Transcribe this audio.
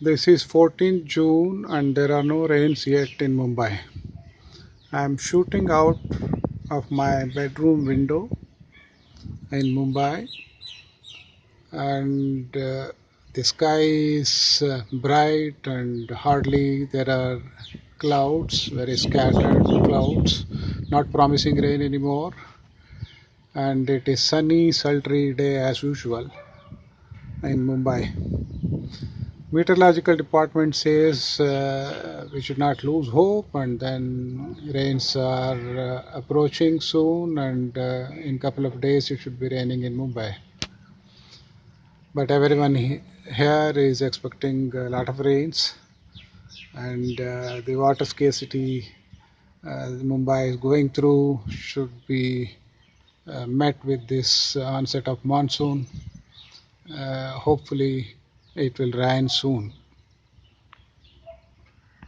This is 14th June and there are no rains yet in Mumbai. I am shooting out of my bedroom window in Mumbai, and the sky is bright and hardly there are clouds, very scattered clouds, not promising rain anymore, and it is sunny, sultry day as usual in Mumbai. Meteorological department says we should not lose hope, and then rains are approaching soon, and in couple of days it should be raining in Mumbai. But everyone here is expecting a lot of rains, and the water scarcity Mumbai is going through should be met with this onset of monsoon. Hopefully, it will rain soon.